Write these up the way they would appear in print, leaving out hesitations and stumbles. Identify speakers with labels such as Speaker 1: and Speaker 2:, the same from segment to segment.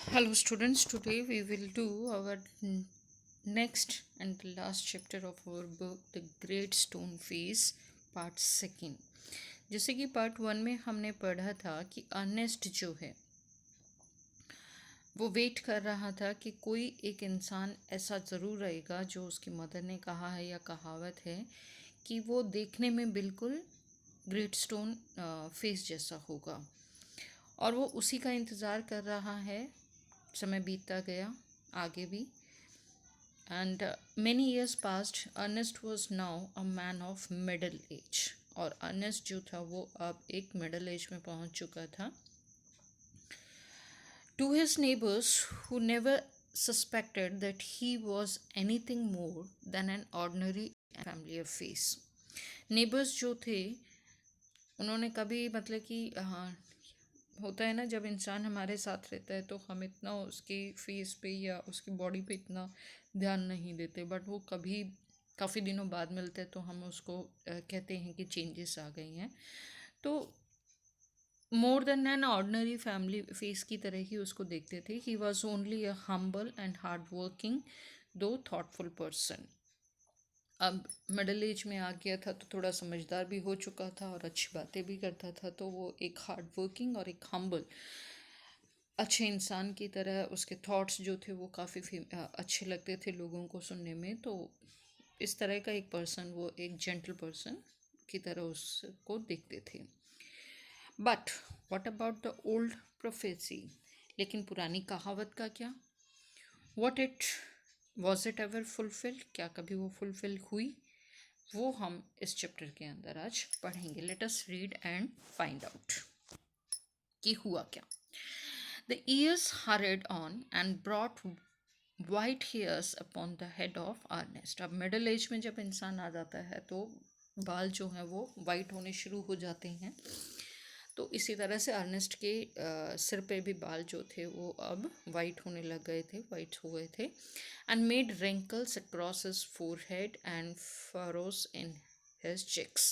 Speaker 1: Hello, students. Today we will do our next and the last chapter of our book, The Great Stone Face, part second. जैसे कि part one में हमने पढ़ा था कि Ernest जो है वो वेट कर रहा था कि कोई एक इंसान ऐसा ज़रूर रहेगा जो उसकी मदर ने कहा है या कहावत है कि वो देखने में बिल्कुल ग्रेट स्टोन फेस जैसा होगा, और वो उसी का इंतज़ार कर रहा है. समय बीतता गया आगे भी, and many years passed. Ernest was now a man of middle age, और अर्नेस्ट जो था वो अब एक मिडल एज में पहुंच चुका था. To his neighbors, who never suspected that he was anything more than an ordinary family face. Neighbours जो थे उन्होंने कभी मतलब कि हाँ, होता है ना, जब इंसान हमारे साथ रहता है तो हम इतना उसके फेस पे या उसकी बॉडी पे इतना ध्यान नहीं देते, बट वो कभी काफ़ी दिनों बाद मिलते हैं तो हम उसको कहते हैं कि चेंजेस आ गई हैं. तो more than an ordinary family face की तरह ही उसको देखते थे. He was only a humble and hard working दो थॉटफुल पर्सन. अब मिडिल एज में आ गया था तो थोड़ा समझदार भी हो चुका था और अच्छी बातें भी करता था, तो वो एक हार्ड वर्किंग और एक हम्बल अच्छे इंसान की तरह, उसके थॉट्स जो थे वो काफ़ी अच्छे लगते थे लोगों को सुनने में. तो इस तरह का एक पर्सन, वो एक जेंटल पर्सन की तरह उसको देखते थे. But what about the old prophecy, लेकिन पुरानी कहावत का क्या? What it was it ever fulfil, क्या कभी वो फुलफिल हुई? वो हम इस चैप्टर के अंदर आज पढ़ेंगे. Let us read and find out कि हुआ क्या. The years hurried on and brought white hairs upon the head of Ernest. अब मिडिल एज में जब इंसान आ जाता है तो बाल जो हैं वो वाइट होने शुरू हो जाते हैं. तो इसी तरह से अर्नेस्ट के सिर पे भी बाल जो थे वो अब वाइट होने लग गए थे, वाइट हो गए थे. And made wrinkles across his forehead and furrows in his cheeks.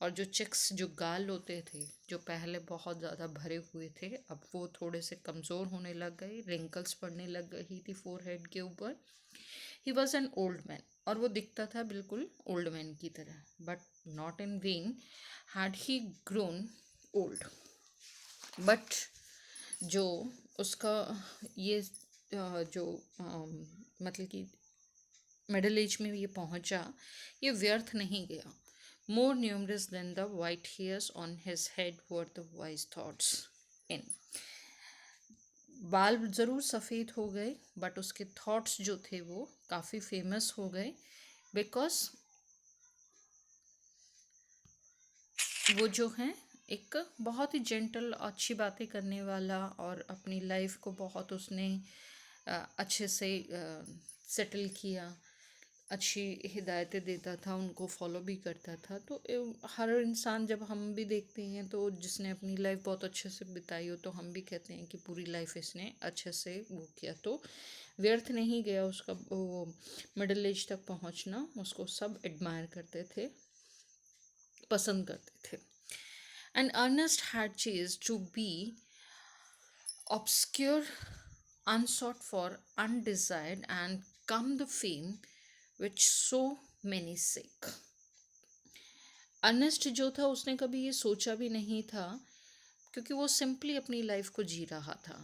Speaker 1: और जो चिक्स, जो गाल होते थे जो पहले बहुत ज़्यादा भरे हुए थे, अब वो थोड़े से कमज़ोर होने लग गए, रिंकल्स पड़ने लग गई थी फोरहेड के ऊपर. He was an old man, और वो दिखता था बिल्कुल ओल्ड मैन की तरह. But not in when had he grown old. But जो उसका ये जो मतलब कि मिडिल एज में ये पहुंचा, ये व्यर्थ नहीं गया. More numerous than the white hairs on his head were the wise thoughts in. बाल ज़रूर सफ़ेद हो गए बट उसके थॉट्स जो थे वो काफ़ी फेमस हो गए, बिकॉज वो जो हैं एक बहुत ही जेंटल, अच्छी बातें करने वाला, और अपनी लाइफ को बहुत उसने अच्छे से सेटल किया, अच्छी हिदायतें देता था, उनको फॉलो भी करता था. तो हर इंसान, जब हम भी देखते हैं तो जिसने अपनी लाइफ बहुत अच्छे से बिताई हो तो हम भी कहते हैं कि पूरी लाइफ इसने अच्छे से वो किया, तो व्यर्थ नहीं गया उसका वो मिडिल एज तक पहुंचना. उसको सब एडमायर करते थे, पसंद करते थे. And Ernest had chose to be obscure, unsought for, undesired, and come the fame which so many seek. Ernest जो था उसने कभी ये सोचा भी नहीं था, क्योंकि वो सिंपली अपनी लाइफ को जी रहा था.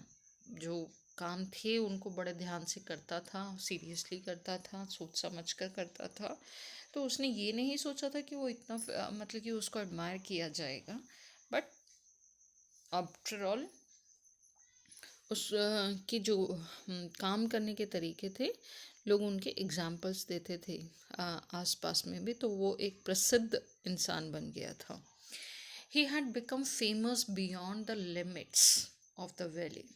Speaker 1: जो काम थे उनको बड़े ध्यान से करता था, सीरियसली करता था, सोच समझ कर करता था. तो उसने ये नहीं सोचा था कि वो इतना मतलब कि उसको एडमायर किया जाएगा. बट आफ्टर ऑल उस के जो काम करने के तरीके थे, लोग उनके एग्जाम्पल्स देते थे आसपास में भी, तो वो एक प्रसिद्ध इंसान बन गया था. He had become famous beyond the limits of the valley.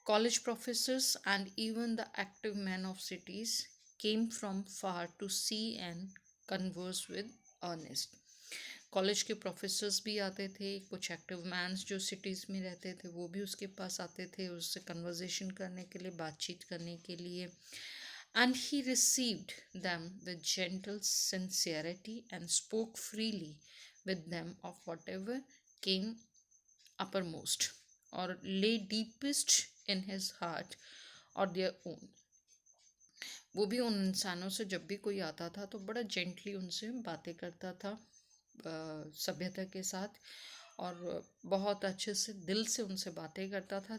Speaker 1: College professors and even the active men of cities came from far to see and converse with Ernest. College के प्रोफेसर्स भी आते थे, कुछ एक्टिव मैन्स जो cities में रहते थे वो भी उसके पास आते थे उससे कन्वर्जेशन करने के लिए, बातचीत करने के लिए. And he received them with gentle sincerity and spoke freely with them of whatever came uppermost or lay deepest in his heart or their own. वो भी उन इंसानों से जब भी कोई आता था तो बड़ा जेंटली उनसे बातें करता था, सभ्यता के साथ, और बहुत अच्छे से दिल से उनसे बातें करता था।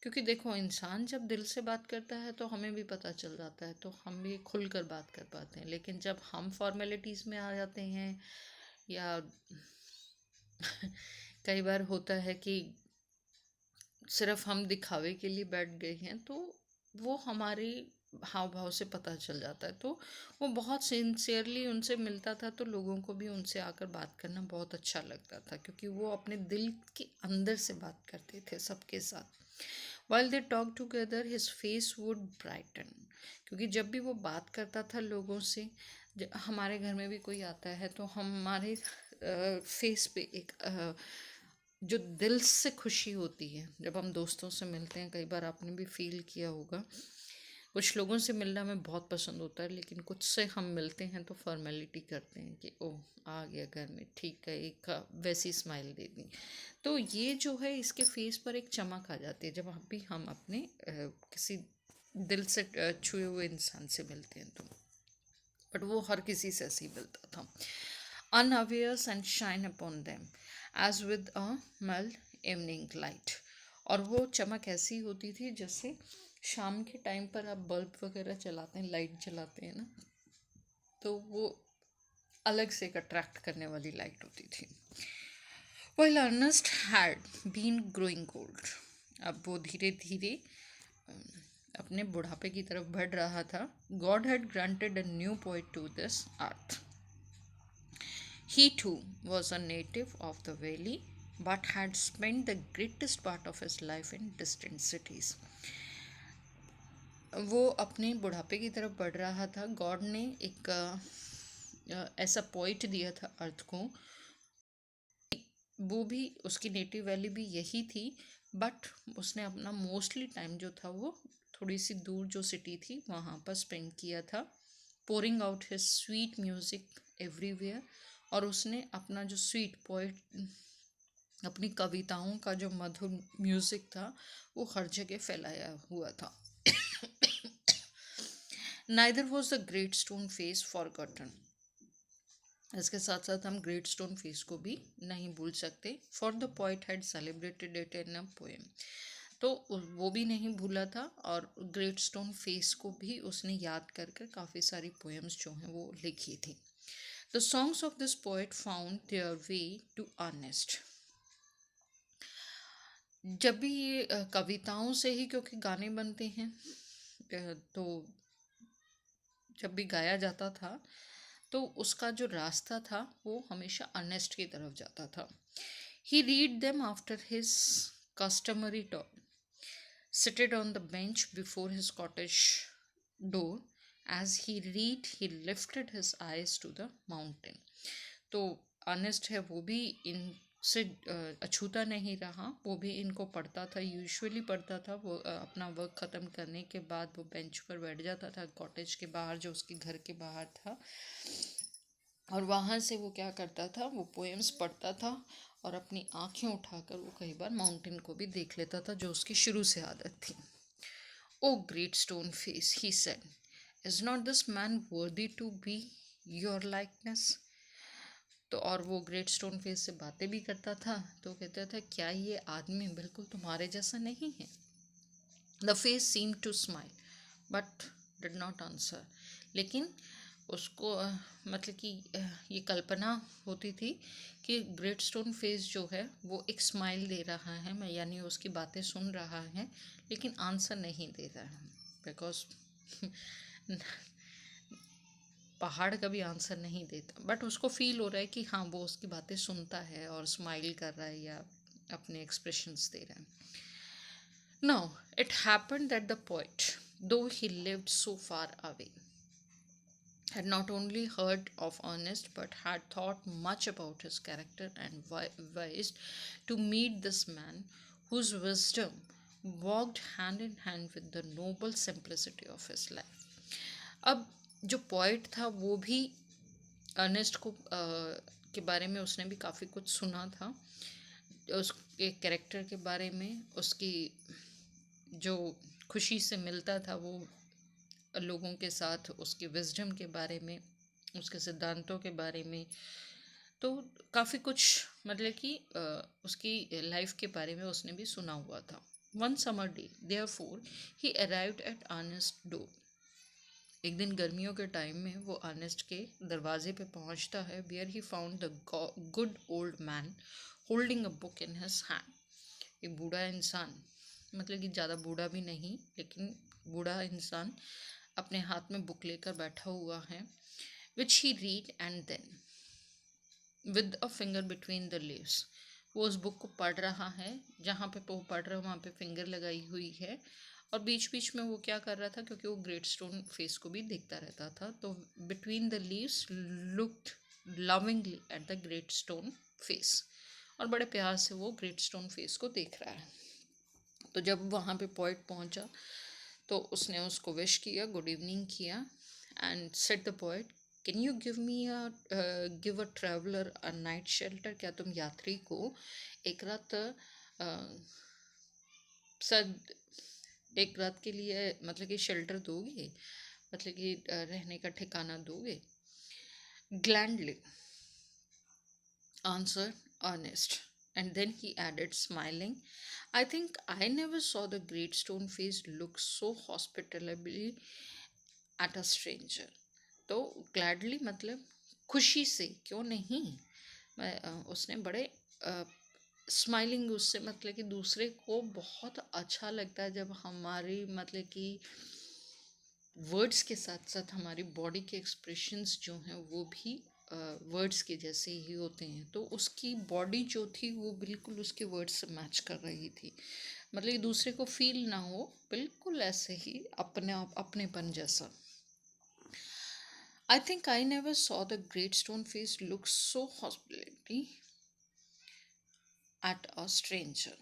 Speaker 1: क्योंकि देखो, इंसान जब दिल से बात करता है तो हमें भी पता चल जाता है, तो हम भी खुलकर बात कर पाते हैं। लेकिन जब हम फॉर्मेलिटीज़ में आ जाते हैं, या कई बार होता है कि सिर्फ हम दिखावे के लिए बैठ गए हैं, तो वो हमारे हाव भाव से पता चल जाता है। तो वो बहुत सिंसियरली उनसे मिलता था, तो लोगों को भी उनसे आकर बात करना बहुत अच्छा लगता था, क्योंकि वो अपने दिल के अंदर से बात करते थे सबके साथ। While they talked together, his face would brighten. क्योंकि जब भी वो बात करता था लोगों से, हमारे घर में भी कोई आता है तो हमारे फेस पे एक जो दिल से खुशी होती है जब हम दोस्तों से मिलते हैं। कई बार आपने भी फील किया होगा, कुछ लोगों से मिलना हमें बहुत पसंद होता है, लेकिन कुछ से हम मिलते हैं तो फॉर्मेलिटी करते हैं कि ओह, आ गया घर में, ठीक है, एक वैसी स्माइल दे दी। तो ये जो है, इसके फेस पर एक चमक आ जाती है जब भी हम अपने किसी दिल से छुए हुए इंसान से मिलते हैं तो। बट वो हर किसी से ऐसे ही मिलता था। Unawares and shine upon them as with a mild evening light. और वो चमक ऐसी होती थी जैसे शाम के टाइम पर आप बल्ब वगैरह चलाते हैं, लाइट जलाते हैं ना, तो वो अलग से एक अट्रैक्ट करने वाली लाइट होती थी। While Ernest had been growing old, अब वो धीरे धीरे अपने बुढ़ापे की तरफ बढ़ रहा था। God had granted a new poet to this earth. He too was a native of the valley, but had spent the greatest part of his life in distant cities. वो अपने बुढ़ापे की तरफ बढ़ रहा था। गॉड ने एक ऐसा पोइट दिया था अर्थ को, वो भी उसकी नेटिव वैली भी यही थी, बट उसने अपना मोस्टली टाइम जो था वो थोड़ी सी दूर जो सिटी थी वहाँ पर स्पेंड किया था, pouring out his sweet music everywhere. और उसने अपना जो स्वीट पोइट, अपनी कविताओं का जो मधुर म्यूज़िक था, वो हर जगह फैलाया हुआ था। Neither was the great stone face forgotten. इसके साथ साथ हम ग्रेट स्टोन फेस को भी नहीं भूल सकते, for the poet had celebrated it in a poem. तो वो भी नहीं भूला था, और ग्रेट स्टोन फेस को भी उसने याद कर कर काफ़ी सारी पोएम्स जो हैं वो लिखी थी। The songs of this poet found their way to Ernest. जब भी ये कविताओं से ही क्योंकि गाने बनते हैं, तो जब भी गाया जाता था तो उसका जो रास्ता था वो हमेशा अर्नेस्ट की तरफ जाता था। He read them after his customary talk, seated on the bench before his cottage door. As he read, he lifted his eyes to the mountain. तो अर्नेस्ट है वो भी इनसे अछूता नहीं रहा, वो भी इनको पढ़ता था, यूजुअली पढ़ता था। वो अपना वर्क ख़त्म करने के बाद वो बेंच पर बैठ जाता था कॉटेज के बाहर, जो उसके घर के बाहर था, और वहाँ से वो क्या करता था, वो पोएम्स पढ़ता था, और अपनी आंखें उठाकर वो कई बार माउंटेन को भी देख लेता था, जो उसकी शुरू से आदत थी। O great stone face, he said, is not this man worthy to be your likeness. तो और वो ग्रेट स्टोन फेस से बातें भी करता था, तो कहता था, क्या ये आदमी बिल्कुल तुम्हारे जैसा नहीं है? The face seem to smile but did not answer. लेकिन उसको मतलब कि ये कल्पना होती थी कि ग्रेट स्टोन फेस जो है वो एक स्माइल दे रहा है, मैं यानी उसकी बातें सुन रहा है, लेकिन आंसर नहीं दे रहा है, बिकॉज पहाड़ कभी आंसर नहीं देता, बट उसको फील हो रहा है कि हाँ, वो उसकी बातें सुनता है और स्माइल कर रहा है या अपने एक्सप्रेशंस दे रहा है। Now, it happened that the poet, though he lived so far away, had not only heard of Ernest but had thought much about his character and wished to meet this man whose wisdom walked hand in hand with the noble simplicity of his life. अब जो poet था वो भी Ernest को के बारे में उसने भी काफ़ी कुछ सुना था, उसके कैरेक्टर के बारे में, उसकी जो खुशी से मिलता था वो लोगों के साथ उसके विजडम के बारे में, उसके सिद्धांतों के बारे में, तो काफ़ी कुछ मतलब कि उसकी लाइफ के बारे में उसने भी सुना हुआ था. One summer day therefore he arrived at Ernest door. एक दिन गर्मियों के टाइम में वो अर्नेस्ट के दरवाजे पे पहुंचता है. Where he found the good old man holding a book in his hand. एक बूढ़ा इंसान, मतलब कि ज़्यादा बूढ़ा भी नहीं लेकिन बूढ़ा इंसान अपने हाथ में बुक लेकर बैठा हुआ है. Which he read and then with a finger between the leaves. वो उस बुक को पढ़ रहा है. जहाँ पे वो पढ़ रहा है वहाँ पे फिंगर लगाई हुई है. और बीच बीच में वो क्या कर रहा था, क्योंकि वो ग्रेट स्टोन फेस को भी देखता रहता था, तो between the leaves looked lovingly at the great stone face. और बड़े प्यार से वो ग्रेट स्टोन फेस को देख रहा है. तो जब वहाँ पे पोइट पहुँचा तो उसने उसको विश किया, गुड इवनिंग किया. And said the poet, can you give a traveller a night shelter. क्या तुम यात्री को एक रात सद एक रात के लिए मतलब कि शेल्टर दोगे, मतलब कि रहने का ठिकाना दोगे. ग्लैंडली answered Ernest. And then he added, smiling, I think I never saw the great stone face look so hospitably at a stranger. तो ग्लैडली मतलब खुशी से, क्यों नहीं. उसने बड़े स्माइलिंग, उससे मतलब कि दूसरे को बहुत अच्छा लगता है जब हमारी मतलब कि वर्ड्स के साथ साथ हमारी बॉडी के एक्सप्रेशंस जो हैं वो भी वर्ड्स के जैसे ही होते हैं. तो उसकी बॉडी जो थी वो बिल्कुल उसके वर्ड्स से मैच कर रही थी. मतलब कि दूसरे को फील ना हो, बिल्कुल ऐसे ही अपने आप अपनेपन जैसा. I think I never saw the great stone face look so hospitality at a stranger.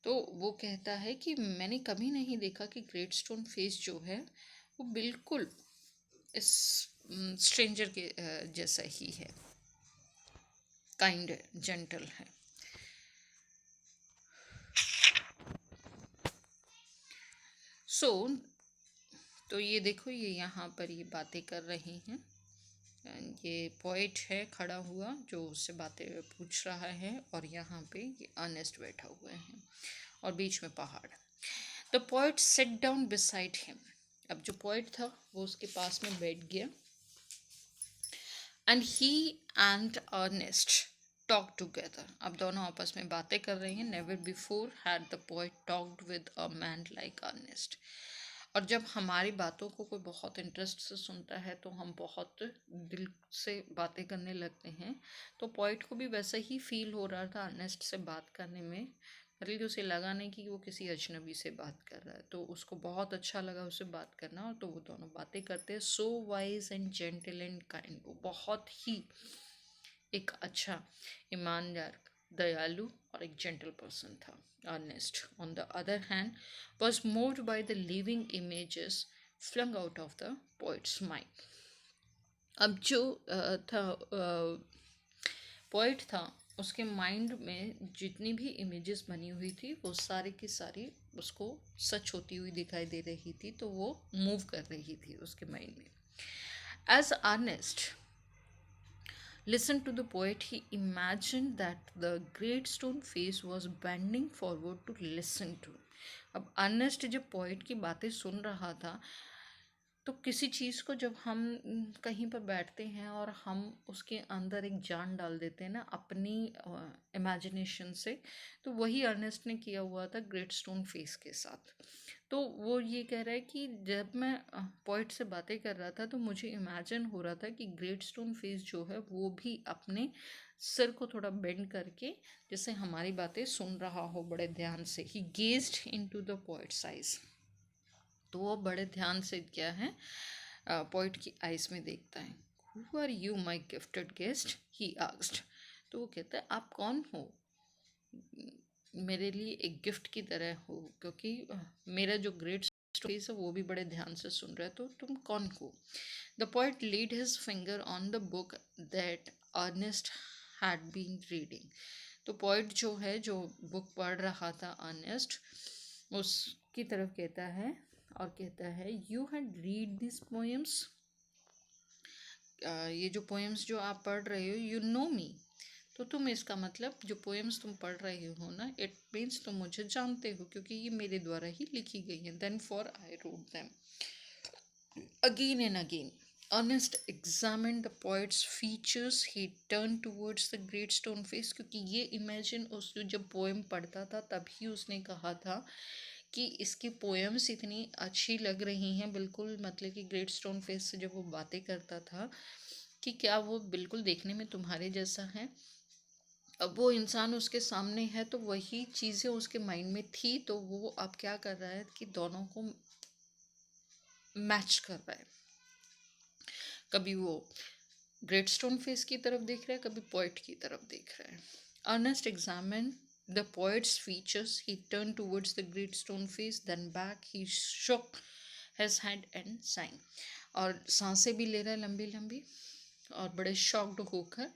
Speaker 1: तो वो कहता है कि मैंने कभी नहीं देखा कि ग्रेट स्टोन फेस जो है वो बिल्कुल इस स्ट्रेंजर के जैसा ही है, काइंड है, जेंटल है. सो तो ये देखो, ये यहाँ पर ये बातें कर रहे हैं. ये पोइट है खड़ा हुआ जो उससे बातें पूछ रहा है, और यहाँ पे ये अर्नेस्ट बैठा हुआ है और बीच में पहाड़. The poet sit down beside him. अब जो पोइट था वो उसके पास में बैठ गया. And he and Ernest talk together. अब दोनों आपस में बातें कर रहे हैं. Never before had the poet talked with a man like Ernest. और जब हमारी बातों को कोई बहुत इंटरेस्ट से सुनता है तो हम बहुत दिल से बातें करने लगते हैं. तो पोइट को भी वैसा ही फील हो रहा था अर्नेस्ट से बात करने में. मतलब कि उसे लगा नहीं कि वो किसी अजनबी से बात कर रहा है, तो उसको बहुत अच्छा लगा उससे बात करना. और तो वो दोनों बातें करते हैं. So wise and gentle and kind. वो बहुत ही एक अच्छा, ईमानदार, दयालु और एक जेंटल पर्सन था. Ernest, on the other hand, was moved by the living images flung out of the poet's mind. अब जो था पोइट था, उसके माइंड में जितनी भी इमेजेस बनी हुई थी वो सारी की सारी उसको सच होती हुई दिखाई दे रही थी. तो वो मूव कर रही थी उसके माइंड में. As Ernest listened to the poet, he imagined that the great stone face was bending forward to listen to. अब अर्नेस्ट जब पोइट की बातें सुन रहा था, तो किसी चीज़ को जब हम कहीं पर बैठते हैं और हम उसके अंदर एक जान डाल देते हैं ना अपनी इमेजिनेशन से, तो वही अर्नेस्ट ने किया हुआ था ग्रेट स्टोन फेस के साथ. तो वो ये कह रहा है कि जब मैं पोइट से बातें कर रहा था तो मुझे इमेजिन हो रहा था कि ग्रेट स्टोन फेस जो है वो भी अपने सिर को थोड़ा बेंड करके जैसे हमारी बातें सुन रहा हो बड़े ध्यान से. He gazed into the poet's eyes. तो वो बड़े ध्यान से क्या है पोइट की आइज में देखता है. Who are you my gifted guest, he asked. तो वो कहता है आप कौन हो, मेरे लिए एक गिफ्ट की तरह हो, क्योंकि मेरा जो ग्रेट स्टोरीज है वो भी बड़े ध्यान से सुन रहा है, तो तुम कौन हो. The poet laid his finger on the book that Ernest had been reading. तो पोइट जो है जो बुक पढ़ रहा था अर्नेस्ट, उस की तरफ कहता है और कहता है, you had read this poems, ये जो पोएम्स जो आप पढ़ रहे हो, यू नो मी, तो तुम इसका मतलब जो पोएम्स तुम पढ़ रहे हो ना, इट मीन्स तुम मुझे जानते हो क्योंकि ये मेरे द्वारा ही लिखी गई है। Then for I wrote them again and again. Ernest examined the poet's features. He turned towards the great stone face. क्योंकि ये इमेजिन उस जब पोएम पढ़ता था तभी उसने कहा था कि इसकी पोएम्स इतनी अच्छी लग रही हैं, बिल्कुल मतलब कि ग्रेट स्टोन फेस से जब वो बातें करता था कि क्या वो बिल्कुल देखने में तुम्हारे जैसा है। अब वो इंसान उसके सामने है तो वही चीज़ें उसके माइंड में थी, तो वो अब क्या कर रहा है कि दोनों को मैच कर रहा है। कभी वो ग्रेट स्टोन फेस की तरफ देख रहा है, कभी पोइट की तरफ देख रहा है। Ernest examine the poet's features, he turn towards the great stone face, then back, he shook his head and sign. और सांसें भी ले रहा है लंबी लंबी, और बड़े शॉक्ड होकर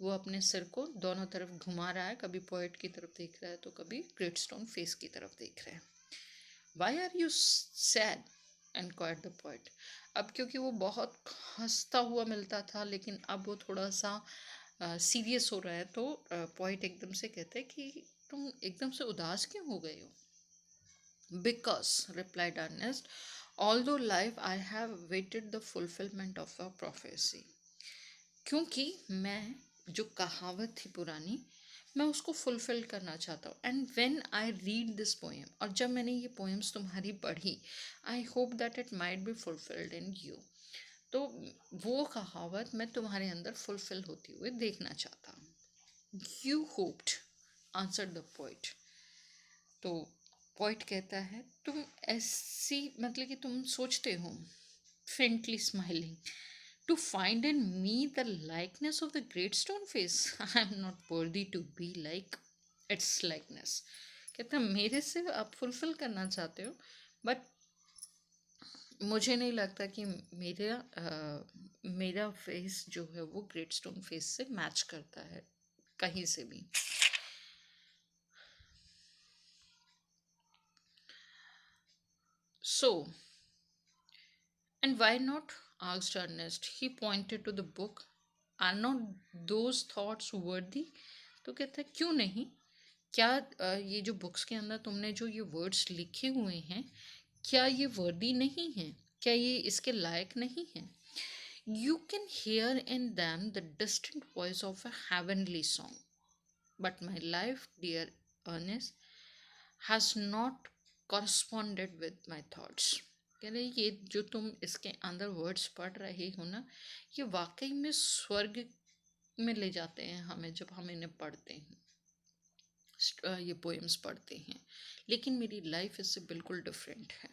Speaker 1: वो अपने सिर को दोनों तरफ घुमा रहा है, कभी पोइट की तरफ देख रहा है तो कभी ग्रेट स्टोन फेस की तरफ देख रहा है। Why are you sad and quite the poet. अब क्योंकि वो बहुत हंसता हुआ मिलता था लेकिन अब वो थोड़ा सा सीरियस हो रहा है, तो पोइट एकदम से कहते हैं कि तुम एकदम से उदास क्यों हो गए हो। Because, replied Ernest, although life I have waited the fulfilment of a prophecy. क्योंकि मैं जो कहावत थी पुरानी, मैं उसको फुलफिल करना चाहता हूँ। And when I read this poem, और जब मैंने ये पोएम्स तुम्हारी पढ़ी, I hope that it might be fulfilled in you. तो वो कहावत मैं तुम्हारे अंदर फुलफिल होती हुए देखना चाहता हूँ। You hoped, answer the poet. तो पोइट कहता है, तुम ऐसी मतलब कि तुम सोचते हो, faintly smiling, to find in me the likeness of the great stone face. I am not worthy to be like its likeness. कहता मेरे से आप फुलफिल करना चाहते हो, बट मुझे नहीं लगता कि मेरा फेस जो है वो ग्रेट स्टोन फेस से मैच करता है कहीं से भी। So, and why not? Asked Ernest. He pointed to the book. Are not those thoughts worthy? तो कहता है क्यों नहीं, क्या ये जो बुक्स के अंदर तुमने जो ये वर्ड्स लिखे हुए हैं, क्या ये वर्दी नहीं है, क्या ये इसके लायक नहीं है। You can hear in them the distant voice of a heavenly song, but my life dear Ernest has not corresponded with my thoughts. कह रहे ये जो तुम इसके अंदर वर्ड्स पढ़ रहे हो ना, ये वाकई में स्वर्ग में ले जाते हैं हमें जब हम इन्हें पढ़ते हैं, ये पोएम्स पढ़ते हैं। लेकिन मेरी लाइफ इससे बिल्कुल डिफरेंट है,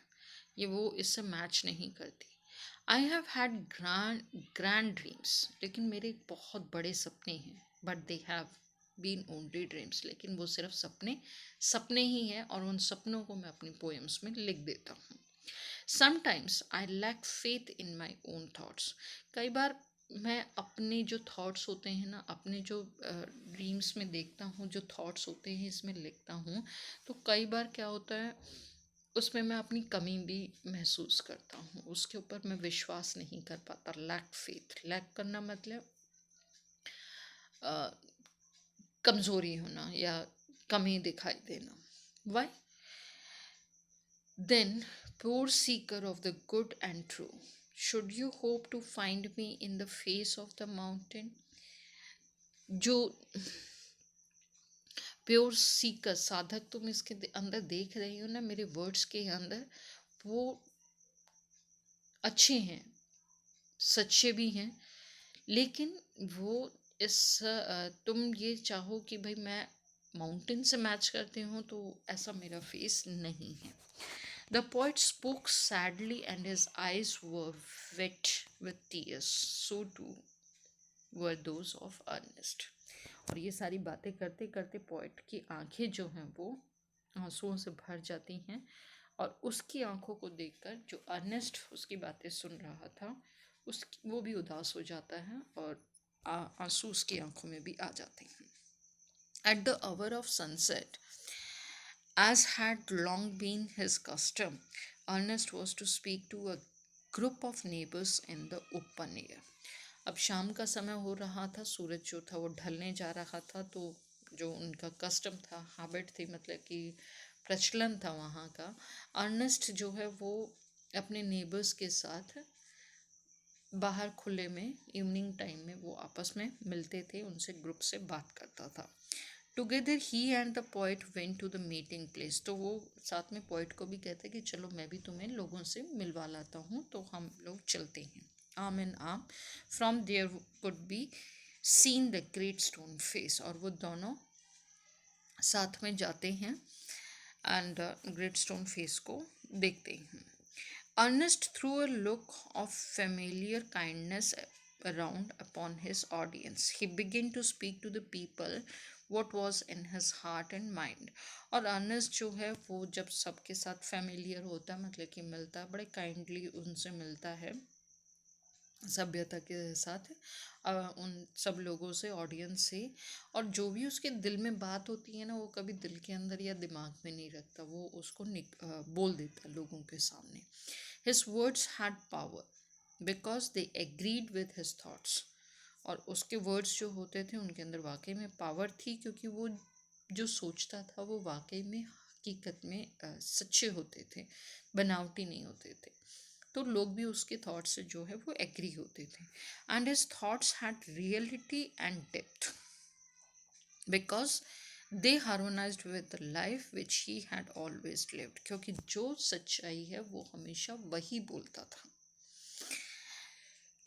Speaker 1: ये वो इससे मैच नहीं करती। I have had grand grand dreams, लेकिन मेरे बहुत बड़े सपने हैं, but they have been only dreams, लेकिन वो सिर्फ सपने सपने ही हैं, और उन सपनों को मैं अपनी पोएम्स में लिख देता हूँ। Sometimes I lack faith in my own thoughts. कई बार मैं अपने जो थॉट्स होते हैं ना, अपने जो ड्रीम्स में देखता हूँ, जो थॉट्स होते हैं इसमें लिखता हूँ, तो कई बार क्या होता है उसमें मैं अपनी कमी भी महसूस करता हूँ, उसके ऊपर मैं विश्वास नहीं कर पाता। लैक फेथ, लैक करना मतलब कमज़ोरी होना या कमी दिखाई देना। Why then, poor seeker of the good and true, should you hope to find me in the face of the mountain? जो प्योर सीकर साधक तुम इसके अंदर देख रही हो ना, मेरे वर्ड्स के अंदर, वो अच्छे हैं, सच्चे भी हैं, लेकिन वो इस तुम ये चाहो कि भाई मैं माउंटेन से मैच करती हूँ, तो ऐसा मेरा फेस नहीं है। The poet spoke sadly and his eyes were wet with tears. So too were those of Ernest. और ये सारी बातें करते करते पोइट की आंखें जो हैं वो आंसुओं से भर जाती हैं, और उसकी आंखों को देखकर जो अर्नेस्ट उसकी बातें सुन रहा था, वो भी उदास हो जाता है, और आंसू उसकी आंखों में भी आ जाते हैं। At the hour of sunset, As had long been his custom, Ernest was to speak to a group of neighbors in the open air. अब शाम का समय हो रहा था, सूरज जो था वो ढलने जा रहा था, तो जो उनका कस्टम था, हैबिट थी, मतलब कि प्रचलन था वहाँ का, अर्नेस्ट जो है वो अपने नेबर्स के साथ बाहर खुले में इवनिंग टाइम में वो आपस में मिलते थे, उनसे ग्रुप से बात करता था. Together he and the poet went to the meeting place. तो वो साथ में पोइट को भी कहते कि चलो मैं भी तुम्हें लोगों से मिलवा लाता हूँ, तो हम लोग चलते हैं arm in arm. From there could be seen the great stone face. और वो दोनों साथ में जाते हैं एंड ग्रेट स्टोन फेस को देखते हैं. Ernest threw a look of familiar kindness around upon his audience. He began to speak to the people what was in his heart and mind. और अर्नेस्ट जो है वो जब सबके साथ फेमिलियर होता है, मतलब कि मिलता है, बड़े काइंडली उनसे मिलता है, सभ्यता के साथ उन सब लोगों से, ऑडियंस से. और जो भी उसके दिल में बात होती है ना, वो कभी दिल के अंदर या दिमाग में नहीं रखता, वो उसको बोल देता है लोगों के सामने. His words had power because they agreed with his thoughts. और उसके वर्ड्स जो होते थे उनके अंदर वाकई में पावर थी, क्योंकि वो जो सोचता था वो वाकई में हकीकत में सच्चे होते थे, बनावटी नहीं होते थे. तो लोग भी उसके थॉट्स से जो है वो एग्री होते थे. And his thoughts had reality and depth because they harmonized with the life which he had always lived. क्योंकि जो सच्चाई है वो हमेशा वही बोलता था.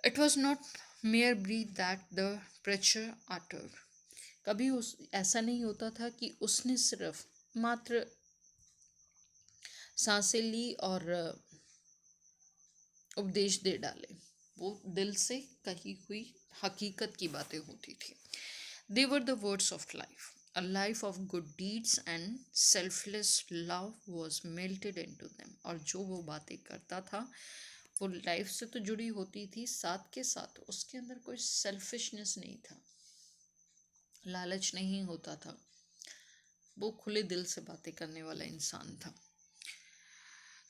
Speaker 1: It was not mere breath that the preacher utter. कभी उस ऐसा नहीं होता था कि उसने सिर्फ मात्र सांसें ली और उपदेश दे डाले. वो दिल से कही हुई हकीकत की बातें होती थी. They were the words of life. A life of good deeds and selfless love was melted into them. और जो वो बातें करता था वो लाइफ से तो जुड़ी होती थी, साथ के साथ उसके अंदर कोई सेल्फिशनेस नहीं था, लालच नहीं होता था, वो खुले दिल से बातें करने वाला इंसान था.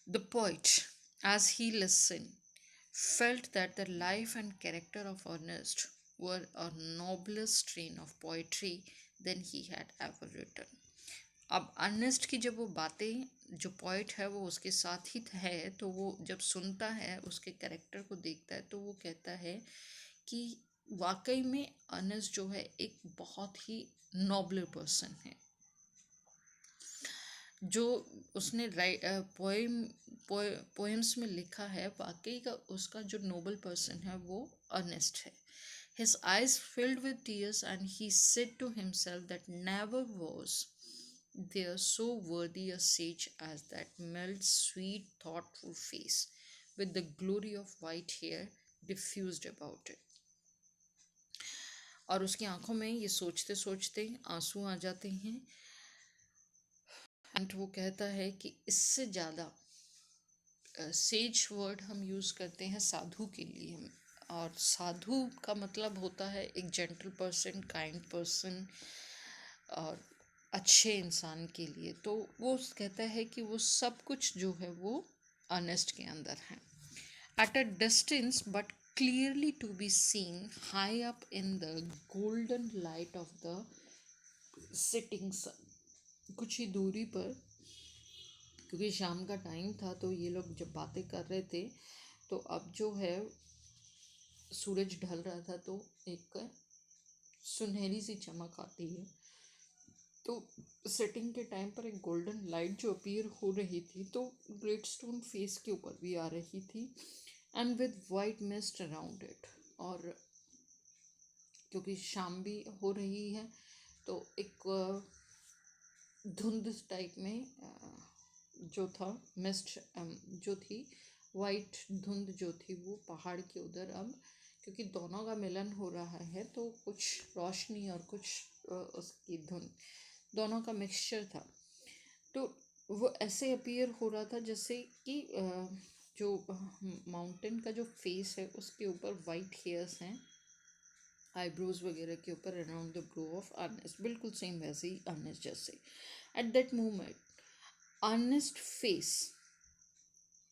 Speaker 1: The poet, as he listened, felt that the life and character of Ernest were a nobler strain of poetry than he had ever written. अब अर्नेस्ट की जब वो बातें, जो पोइट है वो उसके साथ ही है, तो वो जब सुनता है, उसके कैरेक्टर को देखता है, तो वो कहता है कि वाकई में अर्नेस्ट जो है एक बहुत ही नोबलर पर्सन है. जो उसने पोएम्स में लिखा है, वाकई का उसका जो नोबल पर्सन है वो अर्नेस्ट है. His eyes filled with tears, and he said to himself that never was there so worthy a sage as that mild, sweet, thoughtful face, with the glory of white hair diffused about it. और उसकी आंखों में ये सोचते सोचते आंसू आ जाते हैं. एंड वो कहता है कि इससे ज़्यादा सेज वर्ड हम यूज़ करते हैं साधु के लिए, और साधु का मतलब होता है एक जेंटल पर्सन, काइंड पर्सन, और अच्छे इंसान के लिए. तो वो कहता है कि वो सब कुछ जो है वो अर्नेस्ट के अंदर है. At a distance but clearly to be seen high up in the golden light of the setting sun. कुछ ही दूरी पर, क्योंकि शाम का टाइम था, तो ये लोग जब बातें कर रहे थे, तो अब जो है सूरज ढल रहा था, तो एक सुनहरी सी चमक आती है. तो सेटिंग के टाइम पर एक गोल्डन लाइट जो अपीयर हो रही थी, तो ग्रेट स्टोन फेस के ऊपर भी आ रही थी, and with white mist around it. और क्योंकि शाम भी हो रही है, तो एक धुंध टाइप में जो था मिस्ट जो थी, वाइट धुंध जो थी वो पहाड़ के उधर, अब क्योंकि दोनों का मिलन हो रहा है, तो कुछ रोशनी और कुछ उसकी धुंध, दोनों का मिक्सचर था. तो वो ऐसे अपीयर हो रहा था जैसे कि जो माउंटेन का जो फेस है उसके ऊपर वाइट हेयर्स हैं, आईब्रोज वगैरह के ऊपर, around the brow of Ernest, बिल्कुल सेम वैसे ही अर्नेस्ट जैसे. At that moment earnest face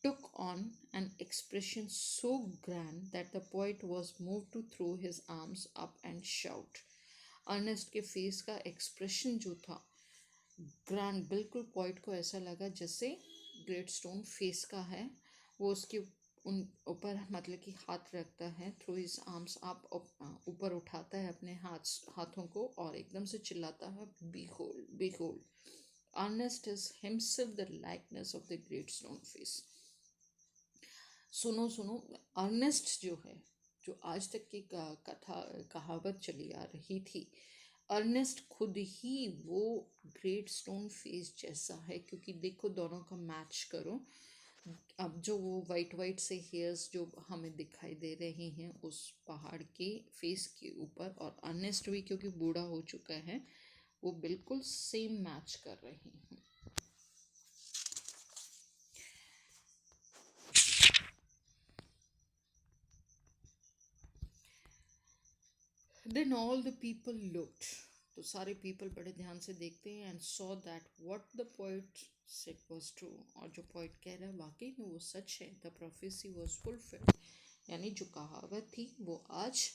Speaker 1: took on an expression so grand that the poet was moved to throw his arms up and shout. Ernest के face का expression जो था grand, बिल्कुल poet को ऐसा लगा जैसे ग्रेट स्टोन फेस का है। वो उसके उन ऊपर मतलब कि हाथ रखता है, थ्रू हिज आर्म्स आप ऊपर उठाता है अपने हाथों को और एकदम से चिल्लाता है, behold behold, Ernest is himself the likeness of the great stone face. सुनो सुनो, अर्नेस्ट जो है, जो आज तक की कथा कहावत चली आ रही थी, अर्नेस्ट खुद ही वो ग्रेट स्टोन फेस जैसा है। क्योंकि देखो दोनों का मैच करो, अब जो वो वाइट वाइट से हेयर्स जो हमें दिखाई दे रहे हैं उस पहाड़ के फेस के ऊपर, और अर्नेस्ट भी क्योंकि बूढ़ा हो चुका है, वो बिल्कुल सेम मैच कर रहे हैं। Then all the people looked. तो सारे पीपल बड़े ध्यान से देखते हैं and saw that what the poet said was true. और जो पोएट कह रहा है वाकई में वो सच है। द प्रोफेसी वाज फुलफिल्ड, यानी जो कहावत थी वो आज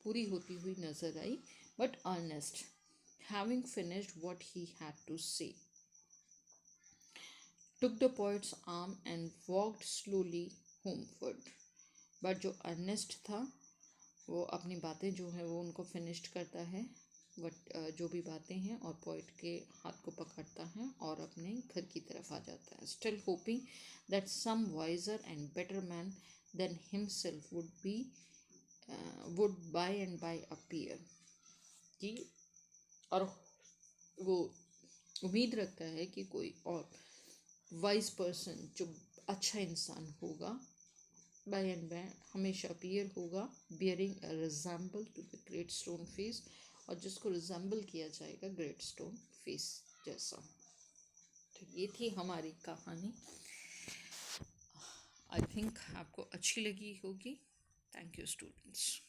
Speaker 1: पूरी होती हुई नजर आई। But Ernest, having finished what he had to say, took the poet's arm and walked slowly homeward. But जो अर्नेस्ट था वो अपनी बातें जो है वो उनको फिनिश्ड करता है, बट जो भी बातें हैं, और पोइट के हाथ को पकड़ता है और अपने घर की तरफ आ जाता है, still hoping that some wiser and better man than himself would by and by appear. कि और वो उम्मीद रखता है कि कोई और वाइज पर्सन, जो अच्छा इंसान होगा, बाय एंड बाय हमेशा अपीयर होगा, bearing a resemble to the great stone face, और जिसको रिजेंबल किया जाएगा ग्रेट स्टोन फेस जैसा। तो ये थी हमारी कहानी। आई थिंक आपको अच्छी लगी होगी। Thank you students.